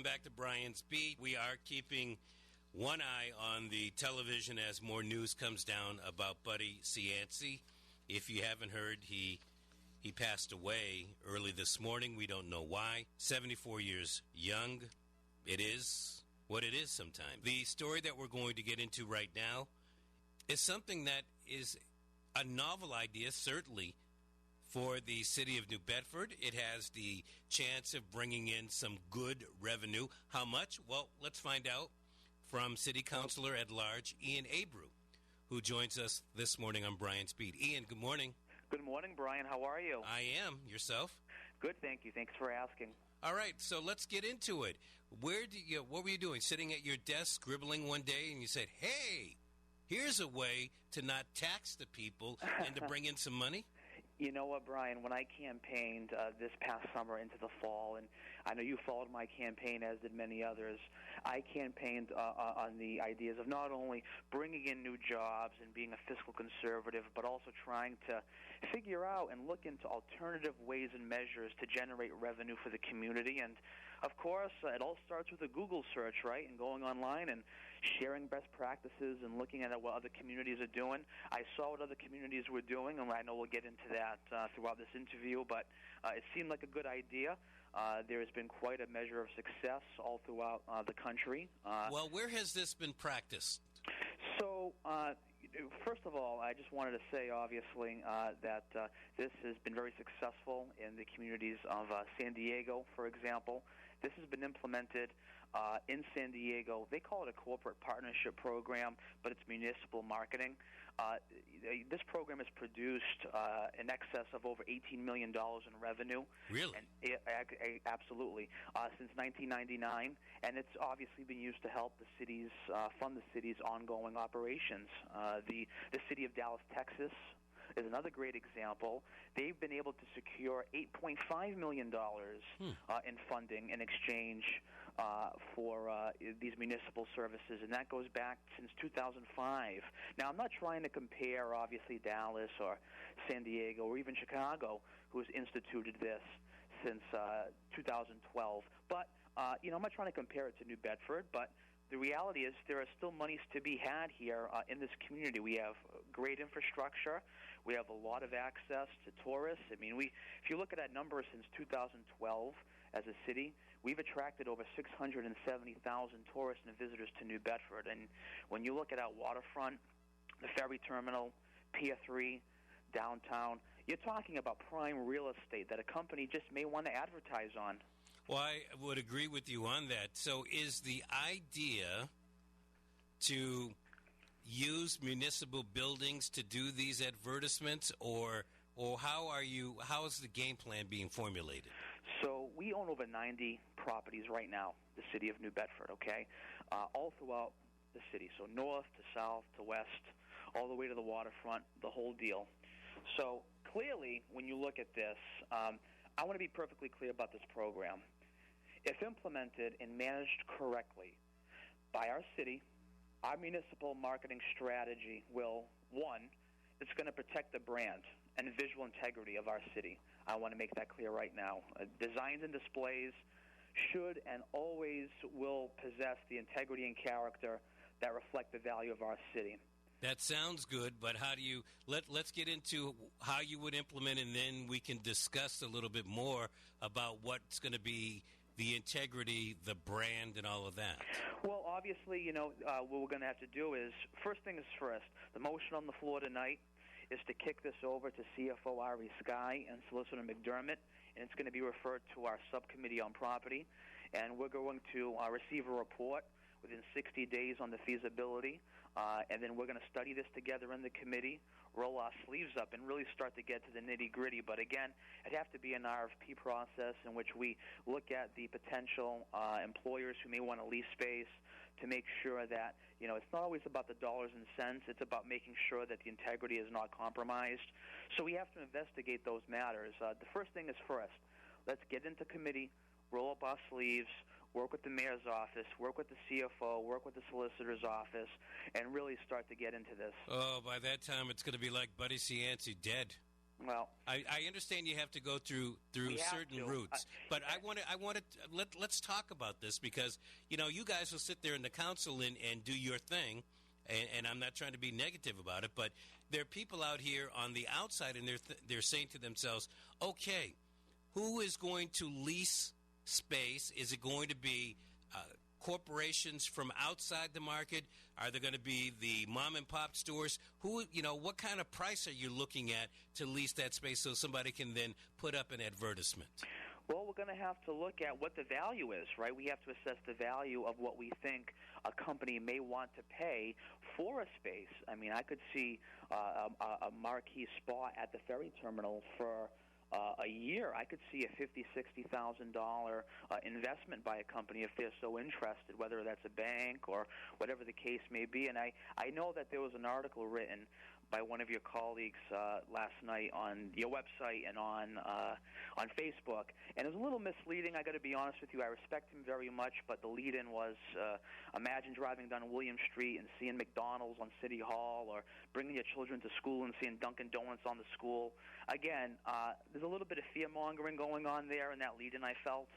welcome back to Brian's Beat. We are keeping one eye on the television as more news comes down about Buddy Cianci. If you haven't heard, he passed away early this morning. We don't know why. 74 years young. It is what it is sometimes. The story that we're going to get into right now is something that is a novel idea, certainly, for the city of New Bedford. It has the chance of bringing in some good revenue. How much? Well, let's find out from City Councilor at Large, Ian Abreu, who joins us this morning on Brian's Beat. Ian, good morning. Good morning, Brian. How are you? I am. Yourself? Good, thank you. Thanks for asking. All right, so let's get into it. What were you doing? Sitting at your desk, scribbling one day, and you said, hey, here's a way to not tax the people and to bring in some money? You know what, Brian, when I campaigned this past summer into the fall, and I know you followed my campaign, as did many others, I campaigned on the ideas of not only bringing in new jobs and being a fiscal conservative, but also trying to figure out and look into alternative ways and measures to generate revenue for the community. And, of course, it all starts with a Google search, right, and going online and sharing best practices and looking at what other communities are doing. I saw what other communities were doing, and I know we'll get into that throughout this interview, but it seemed like a good idea. There has been quite a measure of success all throughout the country. Well, where has this been practiced? So, first of all, I just wanted to say, obviously, that this has been very successful in the communities of San Diego, for example. This has been implemented in San Diego. They call it a corporate partnership program, but it's municipal marketing. This program has produced in excess of over $18 million in revenue. Really? And, absolutely. Since 1999, and it's obviously been used to help the cities, fund the city's ongoing operations. The city of Dallas, Texas, is another great example. They've been able to secure $8.5 million in funding in exchange for these municipal services, and that goes back since 2005. Now, I'm not trying to compare, obviously, Dallas or San Diego or even Chicago, who has instituted this since 2012. But, I'm not trying to compare it to New Bedford, but the reality is there are still monies to be had here in this community. We have great infrastructure. We have a lot of access to tourists. I mean, if you look at that number since 2012 as a city, we've attracted over 670,000 tourists and visitors to New Bedford. And when you look at our waterfront, the ferry terminal, Pier 3, downtown, you're talking about prime real estate that a company just may want to advertise on. Well, I would agree with you on that. So is the idea to use municipal buildings to do these advertisements, or how is the game plan being formulated? So we own over 90 properties right now, the city of New Bedford, okay, all throughout the city. So north to south to west, all the way to the waterfront, the whole deal. So clearly, when you look at this, I want to be perfectly clear about this program. If implemented and managed correctly by our city, our municipal marketing strategy will, one, it's going to protect the brand and visual integrity of our city. I want to make that clear right now. Designs and displays should and always will possess the integrity and character that reflect the value of our city. That sounds good, but how do you let's get into how you would implement, and then we can discuss a little bit more about what's going to be the integrity, the brand, and all of that. Well, obviously, what we're going to have to do is, first thing is first, the motion on the floor tonight is to kick this over to CFO Ari Sky and Solicitor McDermott, and it's going to be referred to our subcommittee on property, and we're going to receive a report within 60 days on the feasibility, and then we're going to study this together in the committee, roll our sleeves up, and really start to get to the nitty-gritty. But again, it'd have to be an RFP process in which we look at the potential employers who may want to lease space to make sure that, it's not always about the dollars and cents. It's about making sure that the integrity is not compromised. So we have to investigate those matters. The first thing is first, let's get into committee, roll up our sleeves, work with the mayor's office, work with the CFO, work with the solicitor's office, and really start to get into this. Oh, by that time it's going to be like Buddy Cianci dead. Well, I understand you have to go through certain routes, but let's talk about this because you guys will sit there in the council and do your thing, and I'm not trying to be negative about it, but there are people out here on the outside, and they're saying to themselves, okay, who is going to lease space? Is it going to be corporations from outside the market? Are there going to be the mom and pop stores? What kind of price are you looking at to lease that space so somebody can then put up an advertisement? Well, we're going to have to look at what the value is, right? We have to assess the value of what we think a company may want to pay for a space. I mean, I could see a marquee spot at the ferry terminal for a year. I could see a $50,000-$60,000 investment by a company if they're so interested, whether that's a bank or whatever the case may be. And I know that there was an article written by one of your colleagues last night on your website and on Facebook, and it was a little misleading. I got to be honest with you. I respect him very much, but the lead-in was imagine driving down William Street and seeing McDonald's on City Hall, or bringing your children to school and seeing Dunkin' Donuts on the school. Again, there's a little bit of fear-mongering going on there in that lead-in, I felt.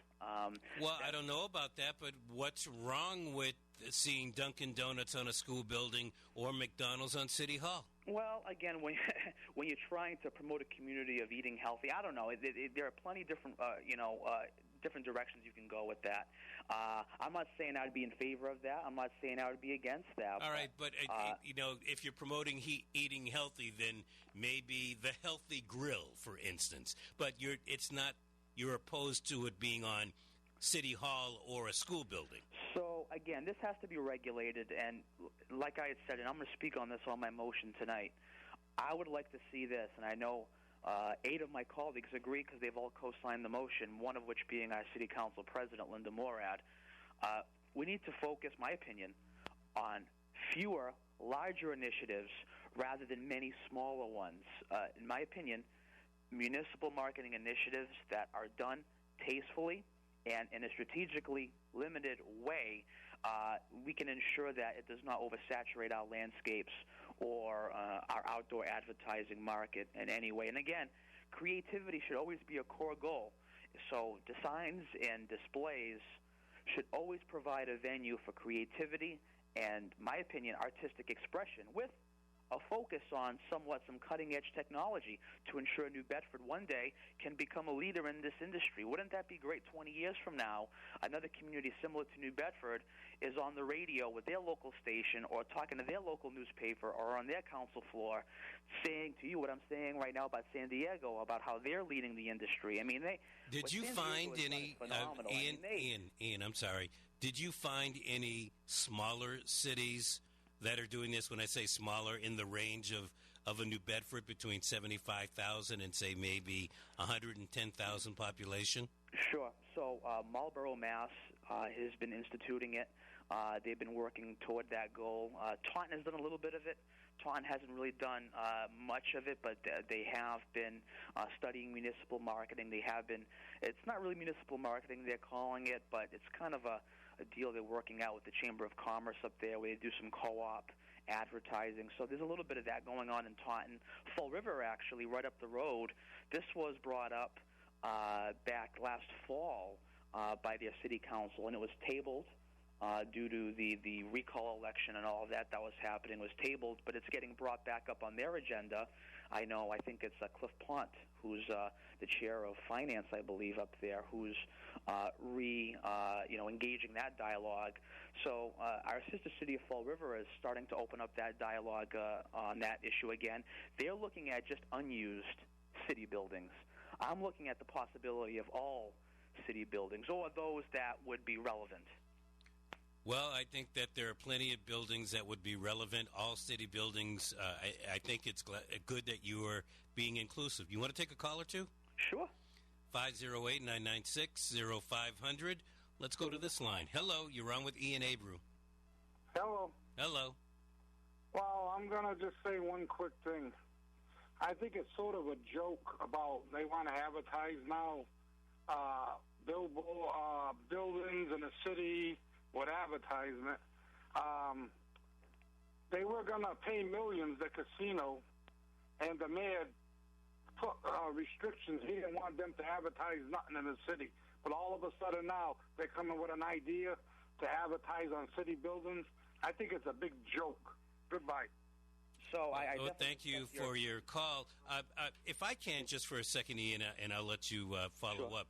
Well, I don't know about that, but what's wrong with seeing Dunkin' Donuts on a school building or McDonald's on City Hall? Well, again, when you're trying to promote a community of eating healthy, I don't know. There are plenty of different, different directions you can go with that. I'm not saying I'd be in favor of that. I'm not saying I would be against that. All right, but if you're promoting eating healthy, then maybe the Healthy Grill, for instance. But you're opposed to it being on City Hall or a school building. So, again, this has to be regulated, and like I had said, and I'm going to speak on this on my motion tonight, I would like to see this, and I know 8 of my colleagues agree because they've all co-signed the motion, one of which being our City Council President, Linda Morad. We need to focus, my opinion, on fewer, larger initiatives rather than many smaller ones. In my opinion, municipal marketing initiatives that are done tastefully and in a strategically limited way, we can ensure that it does not oversaturate our landscapes or our outdoor advertising market in any way. And again, creativity should always be a core goal. So designs and displays should always provide a venue for creativity and, my opinion, artistic expression with a focus on some cutting-edge technology to ensure New Bedford one day can become a leader in this industry. Wouldn't that be great? 20 years from now, another community similar to New Bedford is on the radio with their local station or talking to their local newspaper or on their council floor saying to you what I'm saying right now about San Diego, about how they're leading the industry. I mean, Did you find any, Ian, I'm sorry, did you find any smaller cities that are doing this? When I say smaller, in the range of a New Bedford between 75,000 and, say, maybe 110,000 population? Sure. So Marlborough, Mass. Has been instituting it. They've been working toward that goal. Taunton has done a little bit of it. Taunton hasn't really done much of it, but they have been studying municipal marketing. It's not really municipal marketing they're calling it, but it's kind of a deal they're working out with the Chamber of Commerce up there where they do some co-op advertising. So there's a little bit of that going on in Taunton. Fall River, actually, right up the road, this was brought up back last fall by their city council, and it was tabled due to the recall election and all of that was happening, was tabled, but it's getting brought back up on their agenda. I think it's Cliff Pont, who's the chair of finance, I believe, up there, who's engaging that dialogue. So our sister city of Fall River is starting to open up that dialogue on that issue again. They're looking at just unused city buildings. I'm looking at the possibility of all city buildings or those that would be relevant. Well, I think that there are plenty of buildings that would be relevant, all city buildings. I think it's good that you are being inclusive. You want to take a call or two? Sure. 508-996-0500. Let's go to this line. Hello, you're on with Ian Abreu. Hello. Hello. Well, I'm going to just say one quick thing. I think it's sort of a joke about they want to advertise now buildings in the city with advertisement. They were going to pay millions, the casino, and the mayor put restrictions. He didn't want them to advertise nothing in the city. But all of a sudden now, they're coming with an idea to advertise on city buildings. I think it's a big joke. Goodbye. So thank you for your call. If I can, just for a second, Ian, and I'll let you follow up.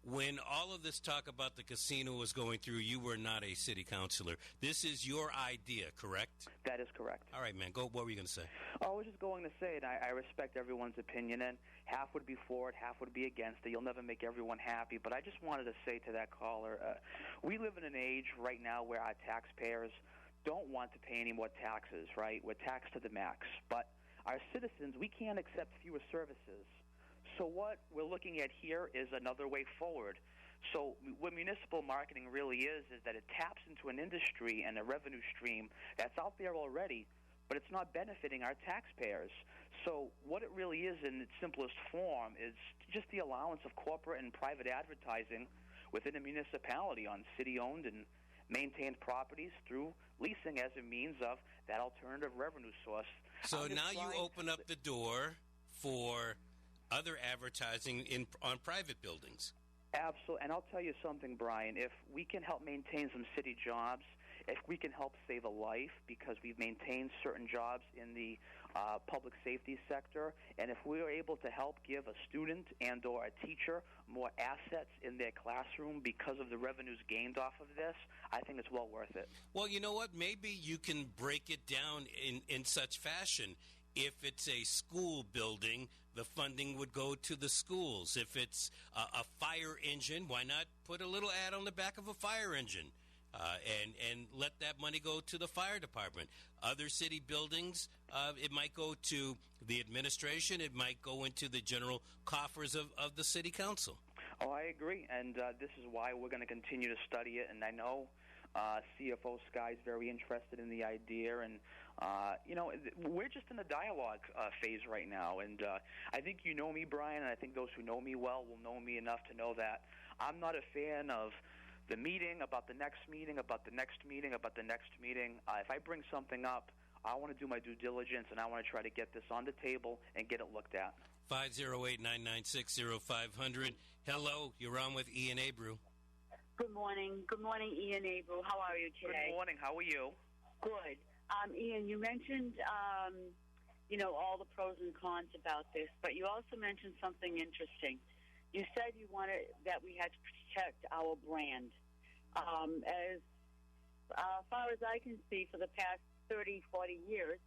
When all of this talk about the casino was going through, you were not a city councilor. This is your idea, correct? That is correct. All right, man. Go. What were you going to say? I was just going to say, and I respect everyone's opinion, and half would be for it, half would be against it. You'll never make everyone happy, but I just wanted to say to that caller, we live in an age right now where our taxpayers don't want to pay any more taxes, right? We're taxed to the max. But our citizens, we can't accept fewer services. So what we're looking at here is another way forward. So what municipal marketing really is that it taps into an industry and a revenue stream that's out there already, but it's not benefiting our taxpayers. So what it really is in its simplest form is just the allowance of corporate and private advertising within a municipality on city-owned and maintained properties through leasing as a means of that alternative revenue source. So now you open up the door for other advertising on private buildings. Absolutely. And I'll tell you something, Brian. If we can help maintain some city jobs, if we can help save a life because we've maintained certain jobs in the public safety sector, and if we are able to help give a student and or a teacher more assets in their classroom because of the revenues gained off of this, I think it's well worth it. Well, you know what? Maybe you can break it down in such fashion. If it's a school building, the funding would go to the schools. If it's a fire engine, why not put a little ad on the back of a fire engine and let that money go to the fire department? Other city buildings, it might go to the administration. It might go into the general coffers of the city council. Oh, I agree, and this is why we're going to continue to study it, and I know CFO Sky's very interested in the idea, and we're just in a dialogue phase right now, and I think you know me, Brian, and I think those who know me well will know me enough to know that I'm not a fan of the meeting, about the next meeting, about the next meeting, about the next meeting. If I bring something up, I want to do my due diligence, and I want to try to get this on the table and get it looked at. 508-996-0500. Hello, you're on with Ian Abreu. Good morning. Good morning, Ian Abreu. How are you today? Good morning. How are you? Good. Ian, you mentioned, all the pros and cons about this, but you also mentioned something interesting. You said you wanted that we had to protect our brand. As far as I can see, for the past 30, 40 years,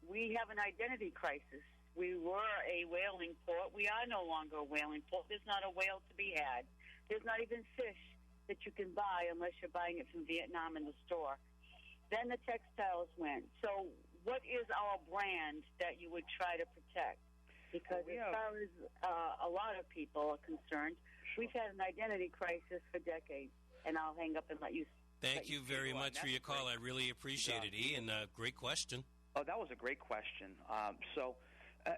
we have an identity crisis. We were a whaling port. We are no longer a whaling port. There's not a whale to be had. There's not even fish that you can buy unless you're buying it from Vietnam in the store. Then the textiles went. So what is our brand that you would try to protect? Because as far as a lot of people are concerned, we've had an identity crisis for decades. And I'll hang up and let you. Thank you very much for your call. I really appreciate it, Ian. Great question. Oh, that was a great question.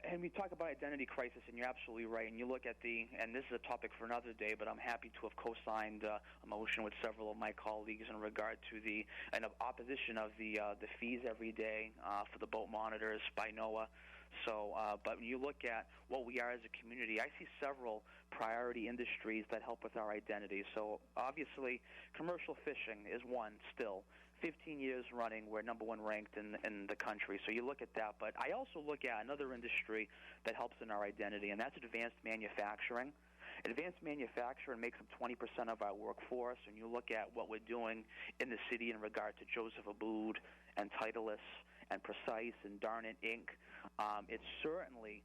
And we talk about identity crisis, and you're absolutely right. And you look at and this is a topic for another day, but I'm happy to have co-signed a motion with several of my colleagues in regard to an opposition of the fees every day for the boat monitors by NOAA. So, but when you look at what we are as a community, I see several priority industries that help with our identity. So, obviously, commercial fishing is one still. 15 years running, we're number one ranked in the country. So you look at that. But I also look at another industry that helps in our identity, and that's advanced manufacturing. Advanced manufacturing makes up 20% of our workforce, and you look at what we're doing in the city in regard to Joseph Abboud and Titleist and Precise and Darnit Inc. It certainly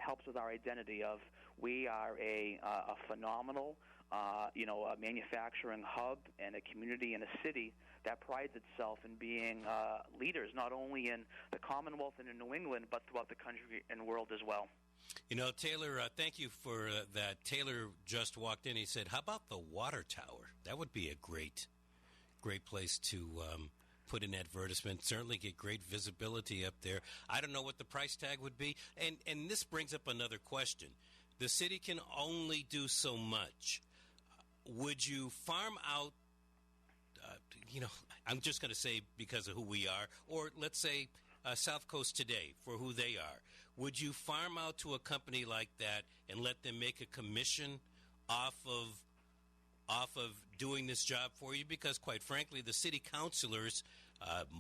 helps with our identity of we are a phenomenal a manufacturing hub and a community and a city that prides itself in being leaders not only in the Commonwealth and in New England, but throughout the country and world as well. Taylor, thank you for that. Taylor just walked in. He said, how about the water tower? That would be a great place to put an advertisement, certainly get great visibility up there. I don't know what the price tag would be. And this brings up another question. The city can only do so much. Would you farm out, I'm just going to say because of who we are, or let's say South Coast Today for who they are. would you farm out to a company like that and let them make a commission off of doing this job for you? Because quite frankly, the city councilors,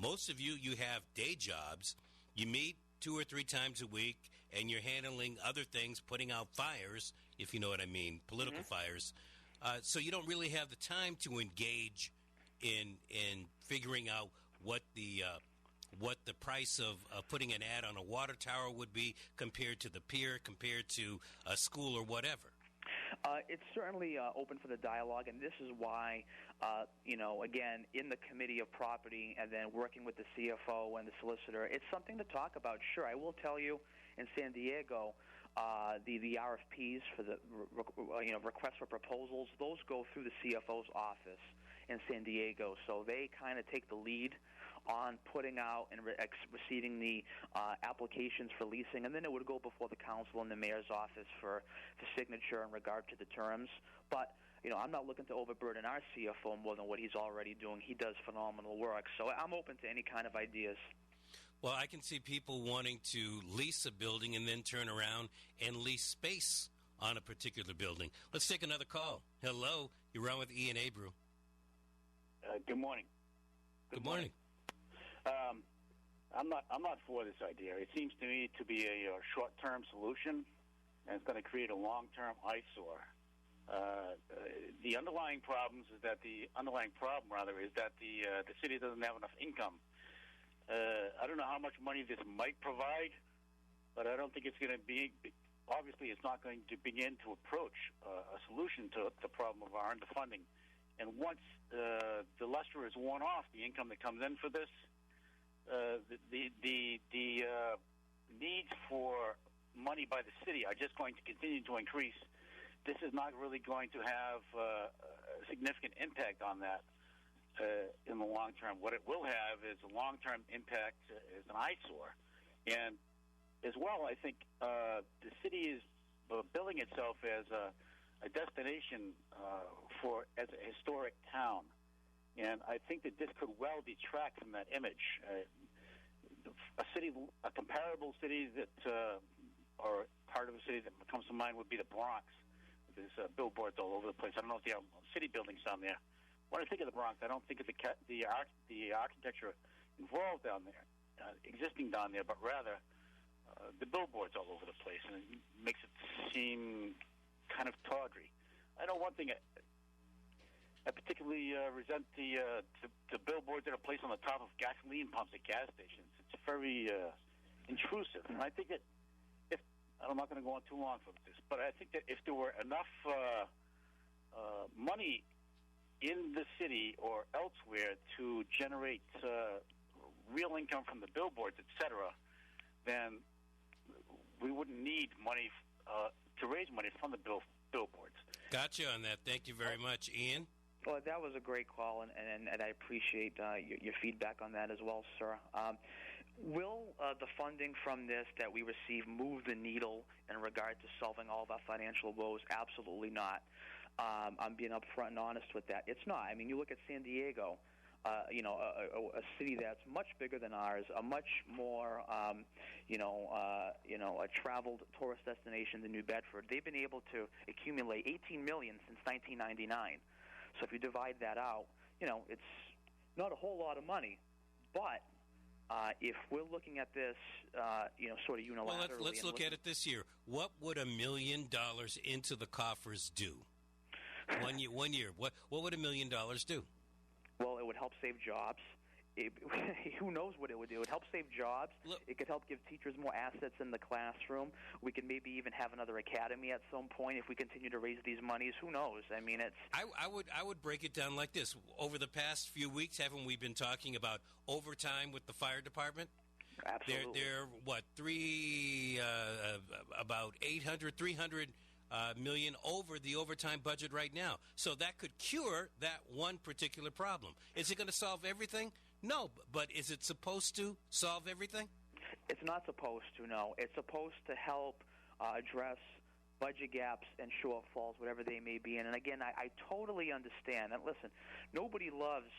most of you have day jobs. You meet 2 or 3 times a week, and you're handling other things, putting out fires, if you know what I mean, political fires. So you don't really have the time to engage in figuring out what the price of putting an ad on a water tower would be compared to the pier, compared to a school or whatever. It's certainly open for the dialogue, and this is why, again, in the Committee of Property and then working with the CFO and the solicitor, it's something to talk about. Sure, I will tell you, in San Diego, the RFPs for the request for proposals, those go through the CFO's office in San Diego, so they kind of take the lead on putting out and receiving the applications for leasing, and then it would go before the council and the mayor's office for signature in regard to the terms. But I'm not looking to overburden our CFO more than what he's already doing. He does phenomenal work, so I'm open to any kind of ideas. Well, I can see people wanting to lease a building and then turn around and lease space on a particular building. Let's take another call. Hello, you're on with Ian Abreu. Good morning. Good morning. I'm not for this idea. It seems to me to be a short-term solution, and it's going to create a long-term eyesore. The underlying problem is that the city doesn't have enough income. I don't know how much money this might provide, but I don't think it's going to be. Obviously, it's not going to begin to approach a solution to the problem of our underfunding. And once the luster is worn off, the income that comes in for this, the needs for money by the city are just going to continue to increase. This is not really going to have a significant impact on that in the long term. What it will have is a long-term impact as an eyesore. And as well, I think the city is billing itself as a destination as a historic town. And I think that this could well detract from that image. A comparable city that, or part of a city that comes to mind would be the Bronx. There's billboards all over the place. I don't know if they have city buildings down there. When I think of the Bronx, I don't think of the architecture involved down there, existing down there, but rather the billboards all over the place, and it makes it seem kind of tawdry. I know one thing. I particularly resent the billboards that are placed on the top of gasoline pumps at gas stations. It's very intrusive, and I think that I'm not going to go on too long for this, but I think that if there were enough money in the city or elsewhere to generate real income from the billboards, etc., then we wouldn't need money to raise money from the billboards. Gotcha on that. Thank you very much. Ian? Well, that was a great call, and I appreciate your feedback on that as well, sir. Will the funding from this that we receive move the needle in regard to solving all of our financial woes? Absolutely not. I'm being upfront and honest with that. It's not. I mean, you look at San Diego, a city that's much bigger than ours, a much more, a traveled tourist destination than New Bedford. They've been able to accumulate $18 million since 1999. So if you divide that out, it's not a whole lot of money. But if we're looking at this, sort of unilaterally. Well, let's look at it this year. What would $1 million into the coffers do? One year. What would $1 million do? Well, it would help save jobs. Who knows what it would do? It would help save jobs. Look, it could help give teachers more assets in the classroom. We could maybe even have another academy at some point if we continue to raise these monies. Who knows? I mean, it's. I would break it down like this. Over the past few weeks, haven't we been talking about overtime with the fire department? Absolutely. They're about 300 million over the overtime budget right now. So that could cure that one particular problem. Is it going to solve everything? No, but is it supposed to solve everything? It's not supposed to, no. It's supposed to help address budget gaps and shortfalls, whatever they may be. And again, I totally understand. And listen, nobody loves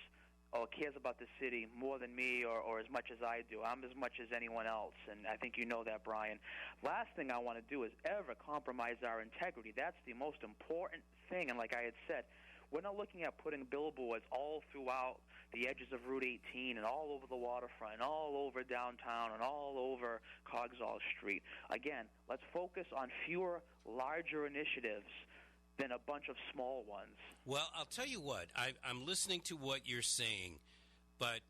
cares about the city more than me or as much as I do. I'm as much as anyone else, and I think you know that, Brian. Last thing I want to do is ever compromise our integrity. That's the most important thing, and like I had said, we're not looking at putting billboards all throughout the edges of Route 18 and all over the waterfront and all over downtown and all over Coggeshall Street. Again, let's focus on fewer, larger initiatives than a bunch of small ones. Well, I'll tell you what, I'm listening to what you're saying, but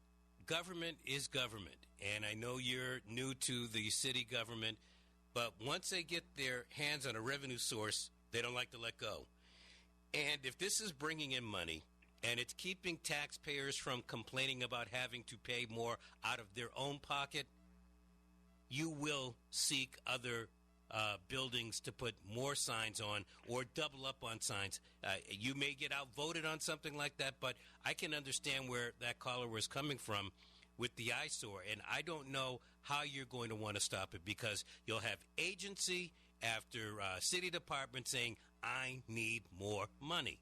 government is government, and I know you're new to the city government, but once they get their hands on a revenue source, they don't like to let go. And if this is bringing in money and it's keeping taxpayers from complaining about having to pay more out of their own pocket, you will seek other buildings to put more signs on or double up on signs. You may get outvoted on something like that, but I can understand where that caller was coming from with the eyesore, and I don't know how you're going to want to stop it, because you'll have agency after city department saying, I need more money.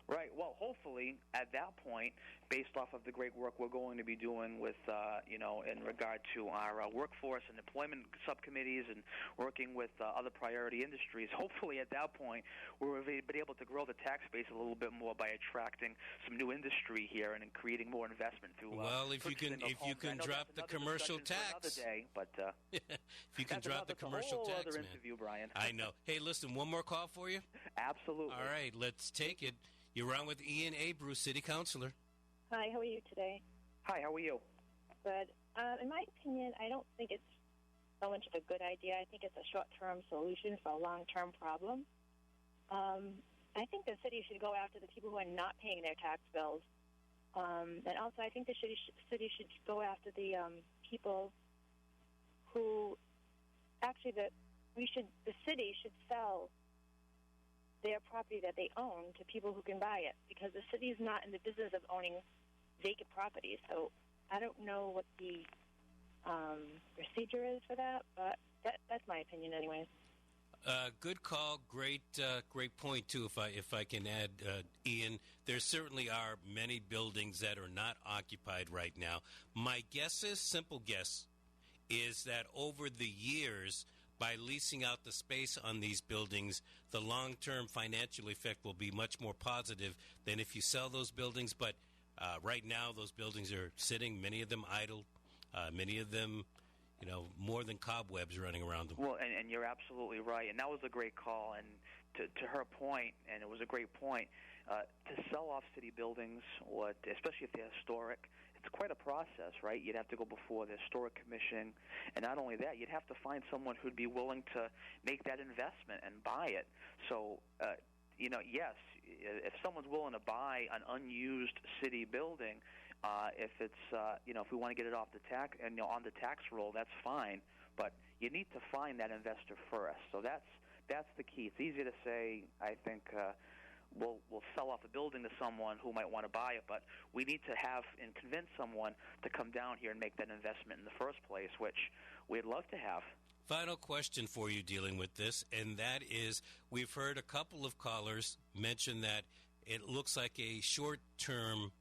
Right. Well, hopefully, at that point, based off of the great work we're going to be doing with, in regard to our workforce and employment subcommittees and working with other priority industries, hopefully at that point we'll be able to grow the tax base a little bit more by attracting some new industry here and creating more investment through. Well, if you can drop the commercial tax, day, but if you can drop the commercial tax, other man. Interview, Brian. I know. Hey, listen, one more call for you. Absolutely. All right, let's take it. You're on with Ian Abreu, City Councilor. Hi, how are you today? Hi, how are you? Good. In my opinion, I don't think it's so much of a good idea. I think it's a short-term solution for a long-term problem. I think the city should go after the people who are not paying their tax bills. And also, I think the city should go after the people who actually the city should sell their property that they own to people who can buy it, because the city is not in the business of owning vacant properties. So I don't know what the procedure is for that, but that's my opinion anyway. Good call. Great point too. If I can add, Ian, there certainly are many buildings that are not occupied right now. My guess is, simple guess, is that over the years, by leasing out the space on these buildings, the long-term financial effect will be much more positive than if you sell those buildings. But right now, those buildings are sitting, many of them idle, many of them, more than cobwebs running around them. Well, and you're absolutely right. And that was a great call. And to her point, and it was a great point, to sell off city buildings, especially if they're historic, it's quite a process, right? You'd have to go before the Historic Commission, and not only that, you'd have to find someone who'd be willing to make that investment and buy it. So, yes, if someone's willing to buy an unused city building, if it's, if we want to get it off the tax and on the tax roll, that's fine. But you need to find that investor first. So that's the key. It's easy to say, I think. We'll sell off a building to someone who might want to buy it, but we need to have and convince someone to come down here and make that investment in the first place, which we'd love to have. Final question for you dealing with this, and that is, we've heard a couple of callers mention that it looks like a short-term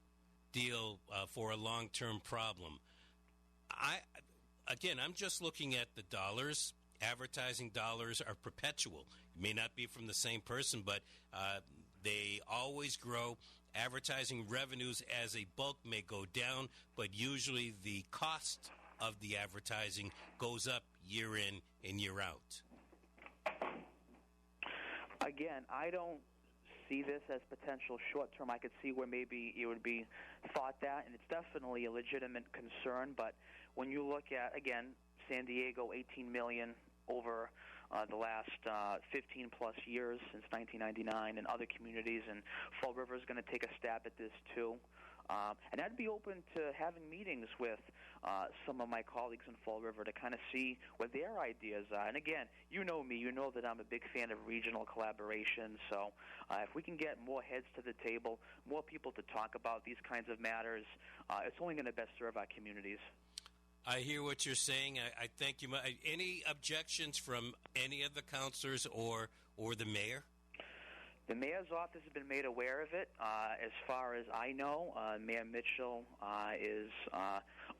deal for a long-term problem. I'm just looking at the dollars. Advertising dollars are perpetual. It may not be from the same person, but they always grow. Advertising revenues as a bulk may go down, but usually the cost of the advertising goes up year in and year out. Again, I don't see this as potential short-term. I could see where maybe it would be thought that, and it's definitely a legitimate concern. But when you look at, again, San Diego, $18 million over the last 15-plus years since 1999, and other communities, and Fall River is going to take a stab at this too. And I'd be open to having meetings with some of my colleagues in Fall River to kind of see what their ideas are. And again, you know me, you know that I'm a big fan of regional collaboration. So if we can get more heads to the table, more people to talk about these kinds of matters, it's only going to best serve our communities. I hear what you're saying. I thank you. Any objections from any of the councilors or the mayor? The mayor's office has been made aware of it. As far as I know, Mayor Mitchell is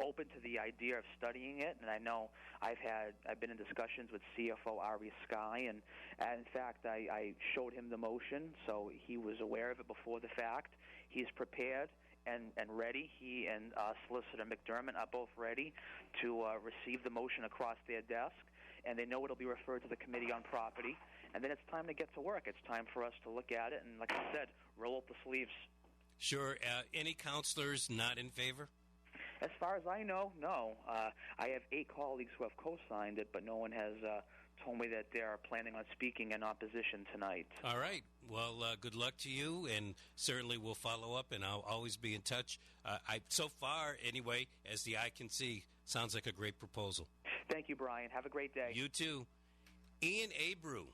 open to the idea of studying it, and I know I've been in discussions with CFO Ari Sky, and in fact I showed him the motion, so he was aware of it before the fact. He's prepared and ready. He and Solicitor McDermott are both ready to receive the motion across their desk, and they know it'll be referred to the Committee on Property. And then it's time to get to work. It's time for us to look at it and, like I said, roll up the sleeves. Sure. Any counselors not in favor? As far as I know, no. I have 8 colleagues who have co-signed it, but no one has told me that they're planning on speaking in opposition tonight. All right. Well, good luck to you, and certainly we'll follow up, and I'll always be in touch. So far, anyway, as the eye can see, sounds like a great proposal. Thank you, Brian. Have a great day. You too. Ian Abreu,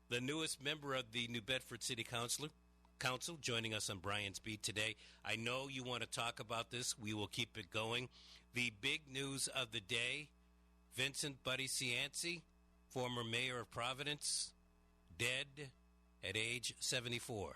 the newest member of the New Bedford City Council, joining us on Brian's Beat today. I know you want to talk about this. We will keep it going. The big news of the day, Vincent Buddy Cianci, former mayor of Providence, dead at age 74.